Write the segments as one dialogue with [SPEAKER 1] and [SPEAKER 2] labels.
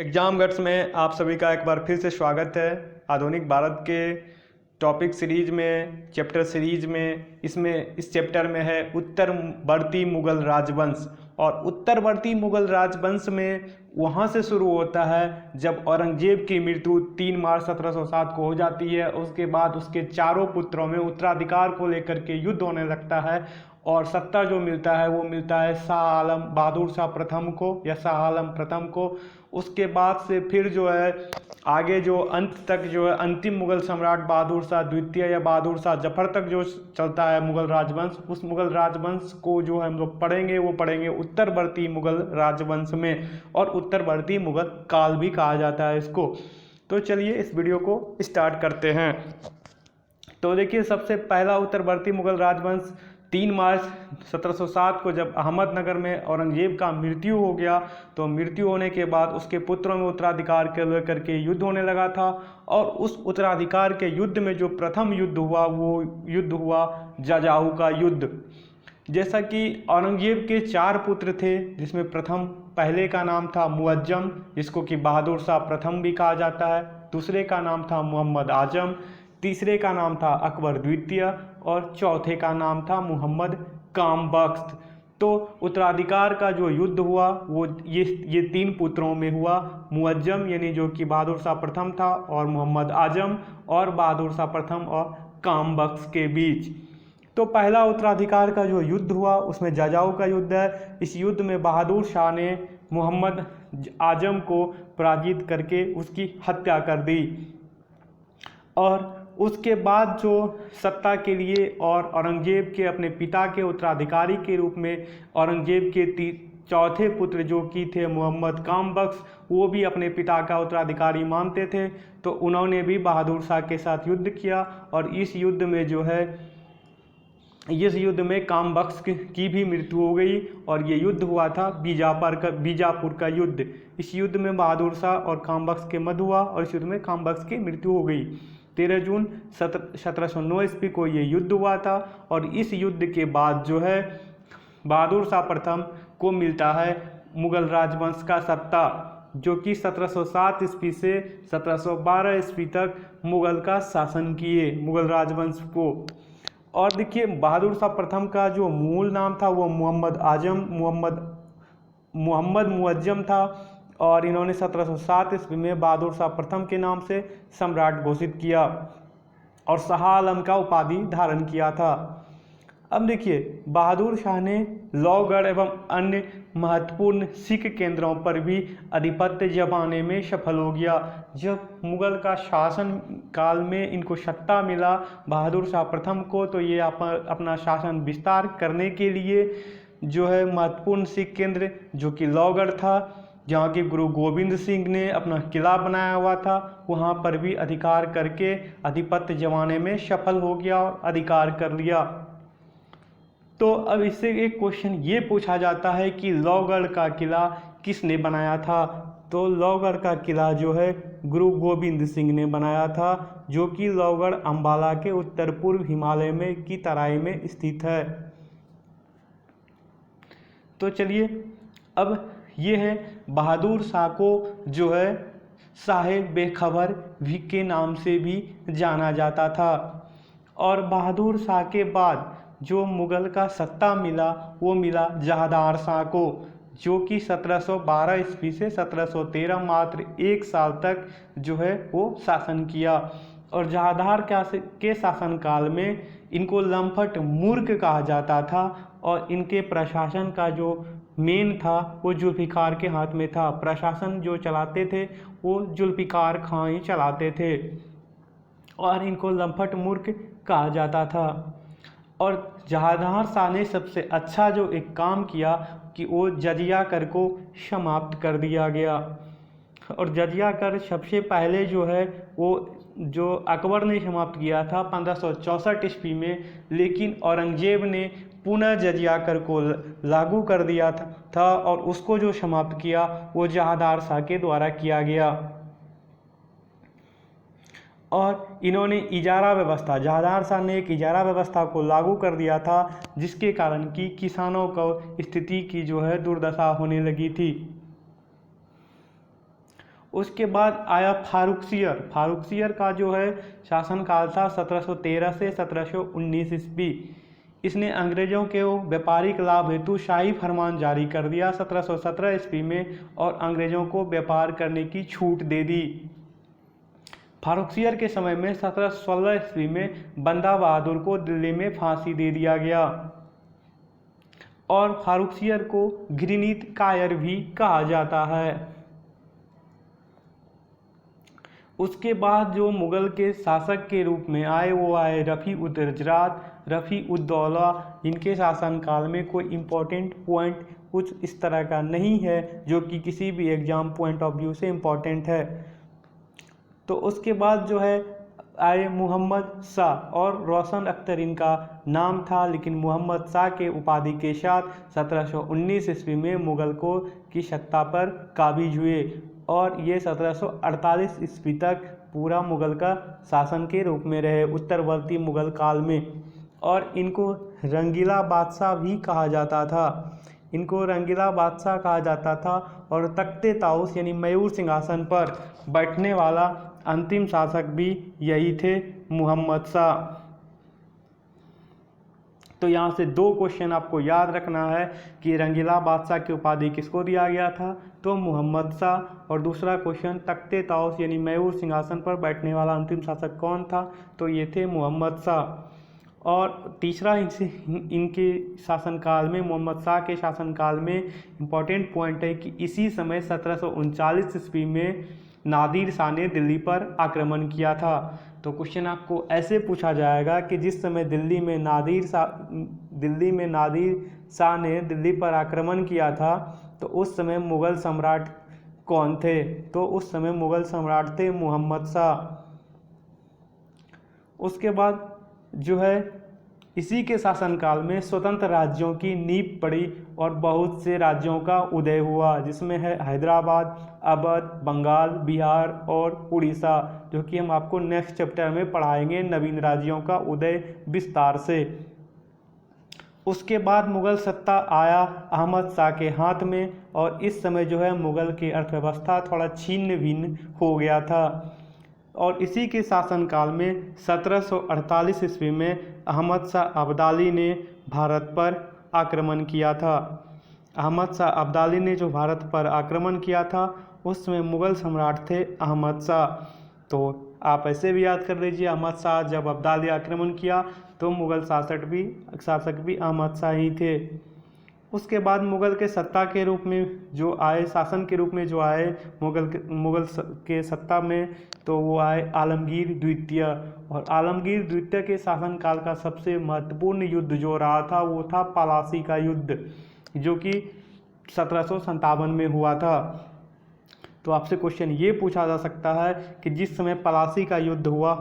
[SPEAKER 1] Exam guts में आप सभी का एक बार फिर से स्वागत है। आधुनिक भारत के टॉपिक सीरीज में, चैप्टर सीरीज में, इस चैप्टर में है उत्तरवर्ती मुगल राजवंश। और उत्तरवर्ती मुगल राजवंश में वहाँ से शुरू होता है जब औरंगजेब की मृत्यु 3 मार्च 1707 को हो जाती है। उसके बाद उसके चारों पुत्रों में उत्तराधिकार को लेकर के युद्ध होने लगता है और सत्ता जो मिलता है वो मिलता है शाह आलम बहादुर शाह प्रथम को या शाह आलम प्रथम को। उसके बाद से फिर जो है आगे जो अंत तक जो है अंतिम मुगल सम्राट बहादुर शाह द्वितीय या बहादुर शाह जफर तक जो चलता है मुगल राजवंश, उस मुगल राजवंश को जो हम लोग पढ़ेंगे वो पढ़ेंगे उत्तरवर्ती मुगल राजवंश में। और उत्तरवर्ती मुगल काल भी कहा जाता है इसको। तो चलिए इस वीडियो को स्टार्ट करते हैं। तो देखिए, सबसे पहला उत्तरवर्ती मुगल राजवंश 3 मार्च 1707 को जब अहमदनगर में औरंगजेब का मृत्यु हो गया, तो मृत्यु होने के बाद उसके पुत्रों में उत्तराधिकार के लेकर के युद्ध होने लगा था। और उस उत्तराधिकार के युद्ध में जो प्रथम युद्ध हुआ वो युद्ध हुआ जजाऊ का युद्ध। जैसा कि औरंगजेब के 4 पुत्र थे, जिसमें पहले का नाम था मुअज्जम, जिसको कि बहादुर शाह प्रथम भी कहा जाता है। दूसरे का नाम था मोहम्मद आजम, तीसरे का नाम था अकबर द्वितीय और चौथे का नाम था मोहम्मद कामबख्श। तो उत्तराधिकार का जो युद्ध हुआ वो ये 3 पुत्रों में हुआ, मुअज्जम यानी जो कि बहादुर शाह प्रथम था, और मोहम्मद आजम और बहादुर शाह प्रथम और कामबख्श के बीच। तो पहला उत्तराधिकार का जो युद्ध हुआ उसमें जजाऊ का युद्ध है। इस युद्ध में बहादुर शाह ने मोहम्मद आजम को पराजित करके उसकी हत्या कर दी। और उसके बाद जो सत्ता के लिए और औरंगजेब के अपने पिता के उत्तराधिकारी के रूप में औरंगजेब के चौथे पुत्र जो कि थे मोहम्मद कामबख्श, वो भी अपने पिता का उत्तराधिकारी मानते थे। तो उन्होंने भी बहादुर शाह के साथ युद्ध किया और इस युद्ध में कामबख्श की भी मृत्यु हो गई। और ये युद्ध हुआ था बीजापुर का युद्ध। इस युद्ध में बहादुर शाह और कामबख्श के मध्य हुआ और इस युद्ध में कामबख्श की मृत्यु हो गई। 13 जून 1709 ईस्वी को ये युद्ध हुआ था। और इस युद्ध के बाद जो है बहादुर शाह प्रथम को मिलता है मुगल राजवंश का सत्ता, जो कि 1707 ईस्वी से 1712 ईस्वी तक मुगल का शासन किए मुगल राजवंश को। और देखिए, बहादुर शाह प्रथम का जो मूल नाम था वो मोहम्मद मुअज्जम था। और इन्होंने 1707 ईस्वी में बहादुर शाह प्रथम के नाम से सम्राट घोषित किया और शाह आलम का उपाधि धारण किया था। अब देखिए, बहादुर शाह ने लौगढ़ एवं अन्य महत्वपूर्ण सिख केंद्रों पर भी आधिपत्य जमाने में सफल हो गया। जब मुगल का शासन काल में इनको सत्ता मिला बहादुर शाह प्रथम को, तो ये अपना शासन विस्तार करने के लिए जो है महत्वपूर्ण सिख केंद्र जो कि लौगढ़ था, जहाँ के गुरु गोविंद सिंह ने अपना किला बनाया हुआ था, वहाँ पर भी अधिकार करके आधिपत्य जमाने में सफल हो गया और अधिकार कर लिया। तो अब इससे एक क्वेश्चन ये पूछा जाता है कि लौगढ़ का किला किसने बनाया था। तो लौगढ़ का किला जो है गुरु गोविंद सिंह ने बनाया था, जो कि लौगढ़ अंबाला के उत्तर पूर्व हिमालय में की तराई में स्थित है। तो चलिए, अब ये है बहादुर शाह को जो है साहेब बेखबर भी के नाम से भी जाना जाता था। और बहादुर शाह के बाद जो मुगल का सत्ता मिला वो मिला जहादार शाह को, जो कि 1712 ईस्वी से 1713 मात्र 1 साल तक जो है वो शासन किया। और जहादार के शासनकाल में इनको लंपट मूर्ख कहा जाता था और इनके प्रशासन का जो मेन था वो जुल्फिकार के हाथ में था। प्रशासन जो चलाते थे वो जुल्फिकार खां ही चलाते थे और इनको लंपट मूर्ख कहा जाता था। और जहादार शाह ने सबसे अच्छा जो एक काम किया कि वो जजिया कर को समाप्त कर दिया गया। और जजिया कर सबसे पहले जो है वो जो अकबर ने समाप्त किया था 1564 ईस्वी में, लेकिन औरंगजेब ने पुनः जजिया कर को लागू कर दिया था और उसको जो समाप्त किया वो जहादार शाह के द्वारा किया गया। और इन्होंने इजारा व्यवस्था, जहादार शाह ने एक इजारा व्यवस्था को लागू कर दिया था, जिसके कारण कि किसानों को स्थिति की जो है दुर्दशा होने लगी थी। उसके बाद आया फारुखसियर। फारुखसियर का जो है शासनकाल था 1713 से 1719 ईस्वी। इसने अंग्रेजों के व्यापारिक लाभ हेतु शाही फरमान जारी कर दिया 1717 ईस्वी में और अंग्रेजों को व्यापार करने की छूट दे दी। फारुखसियर के समय में 1716 ईस्वी में बंदा बहादुर को दिल्ली में फांसी दे दिया गया और फारुखसियर को घृणित कायर भी कहा जाता है। उसके बाद जो मुगल के शासक के रूप में आए वो आए रफ़ी उद हजरात, रफ़ी उद दौला। इनके शासनकाल में कोई इम्पोर्टेंट पॉइंट कुछ इस तरह का नहीं है जो कि किसी भी एग्ज़ाम पॉइंट ऑफ व्यू से इम्पोर्टेंट है। तो उसके बाद जो है आए मोहम्मद शाह और रोशन अख्तर इनका नाम था, लेकिन मोहम्मद शाह के उपाधि के साथ 1719 ईस्वी में मुगल को की सत्ता पर काबिज हुए और ये 1748 ईस्वी तक पूरा मुगल का शासन के रूप में रहे उत्तरवर्ती मुगल काल में। और इनको रंगीला बादशाह भी कहा जाता था, इनको रंगीला बादशाह कहा जाता था। और तख्ते ताउस यानी मयूर सिंहासन पर बैठने वाला अंतिम शासक भी यही थे, मोहम्मद शाह। तो यहाँ से दो क्वेश्चन आपको याद रखना है कि रंगीला बादशाह की उपाधि किसको दिया गया था, तो मोहम्मद शाह। और दूसरा क्वेश्चन तख्ते ताउस यानी मयूर सिंहासन पर बैठने वाला अंतिम शासक कौन था, तो ये थे मोहम्मद शाह। और तीसरा इनके शासनकाल में, मोहम्मद शाह के शासनकाल में इम्पॉर्टेंट पॉइंट है कि इसी समय 1739 ईस्वी में नादिर शाह ने दिल्ली पर आक्रमण किया था। तो क्वेश्चन आपको ऐसे पूछा जाएगा कि जिस समय दिल्ली में नादिर शाह ने दिल्ली पर आक्रमण किया था तो उस समय मुग़ल सम्राट कौन थे, तो उस समय मुग़ल सम्राट थे मोहम्मद शाह। उसके बाद जो है इसी के शासनकाल में स्वतंत्र राज्यों की नींव पड़ी और बहुत से राज्यों का उदय हुआ, जिसमें है हैदराबाद, अवध, बंगाल, बिहार और उड़ीसा, जो कि हम आपको नेक्स्ट चैप्टर में पढ़ाएंगे नवीन राज्यों का उदय विस्तार से। उसके बाद मुग़ल सत्ता आया अहमद शाह के हाथ में और इस समय जो है मुग़ल की अर्थव्यवस्था थोड़ा छिन्न भिन्न हो गया था। और इसी के शासनकाल में 1748 ईस्वी में अहमद शाह अब्दाली ने भारत पर आक्रमण किया था। अहमद शाह अब्दाली ने जो भारत पर आक्रमण किया था उस समय मुग़ल सम्राट थे अहमद शाह। तो आप ऐसे भी याद कर लीजिए, अहमद शाह जब अब्दाली आक्रमण किया तो मुग़ल शासक भी अहमद शाह ही थे। उसके बाद मुग़ल के सत्ता के रूप में जो आए, शासन के रूप में जो आए मुग़ल के सत्ता में, तो वो आए आलमगीर द्वितीय। और आलमगीर द्वितीय के शासनकाल का सबसे महत्वपूर्ण युद्ध जो रहा था वो था पलासी का युद्ध, जो कि 1757 में हुआ था। तो आपसे क्वेश्चन ये पूछा जा सकता है कि जिस समय पलासी का युद्ध हुआ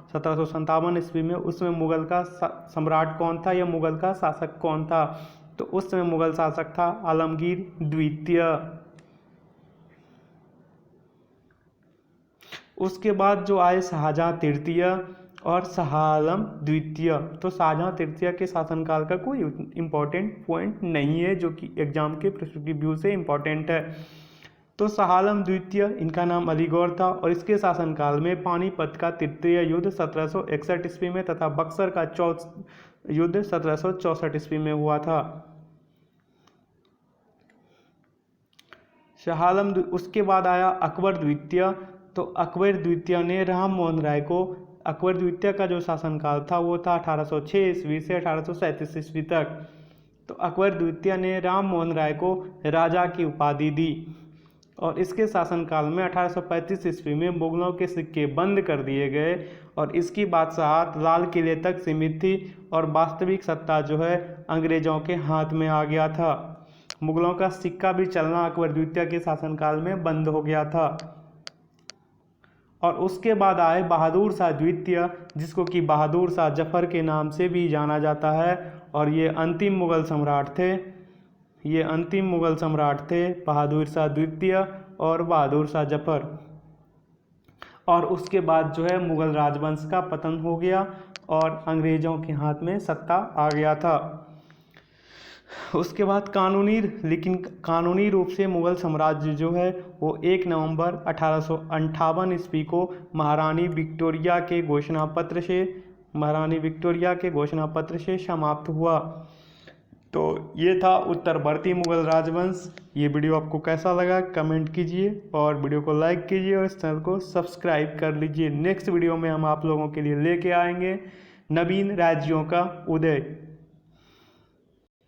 [SPEAKER 1] 1757 ईस्वी में, उस समय मुग़ल का सम्राट कौन था या मुग़ल का शासक कौन था, तो उस समय मुग़ल शासक था आलमगीर द्वितीय। उसके बाद जो आए शाहजहाँ तृतीय और शाह आलम द्वितीय। तो शाहजहाँ तृतीय के शासनकाल का कोई इम्पोर्टेंट पॉइंट नहीं है जो कि एग्जाम के प्रश्न व्यू से इम्पोर्टेंट है। तो शाह आलम द्वितीय, इनका नाम अलीगौर था और इसके शासनकाल में पानीपत का तृतीय युद्ध 1761 ईस्वी में तथा बक्सर का युद्ध 1764 ईस्वी में हुआ था। शाह आलम। उसके बाद आया अकबर द्वितीय। तो अकबर द्वितीय ने राम मोहन राय को, अकबर द्वितीय का जो शासनकाल था वो था 1806 ईस्वी से 1837 ईस्वी तक। तो अकबर द्वितीय ने राम मोहन राय को राजा की उपाधि दी और इसके शासनकाल में 1835 ईस्वी में मुगलों के सिक्के बंद कर दिए गए और इसकी बादशाहत लाल किले तक सीमित थी और वास्तविक सत्ता जो है अंग्रेजों के हाथ में आ गया था। मुगलों का सिक्का भी चलना अकबर द्वितीय के शासनकाल में बंद हो गया था। और उसके बाद आए बहादुर शाह द्वितीय, जिसको कि बहादुर शाह जफर के नाम से भी जाना जाता है और ये अंतिम मुग़ल सम्राट थे, बहादुर शाह द्वितीय और बहादुर शाह जफर। और उसके बाद जो है मुग़ल राजवंश का पतन हो गया और अंग्रेज़ों के हाथ में सत्ता आ गया था। उसके बाद कानूनी रूप से मुग़ल साम्राज्य जो है वो 1 नवंबर 1858 ईस्वी को महारानी विक्टोरिया के घोषणा पत्र से समाप्त हुआ। तो ये था उत्तरवर्ती मुग़ल राजवंश। ये वीडियो आपको कैसा लगा कमेंट कीजिए और वीडियो को लाइक कीजिए और इस चैनल को सब्सक्राइब कर लीजिए। नेक्स्ट वीडियो में हम आप लोगों के लिए लेके आएंगे नवीन राज्यों का उदय।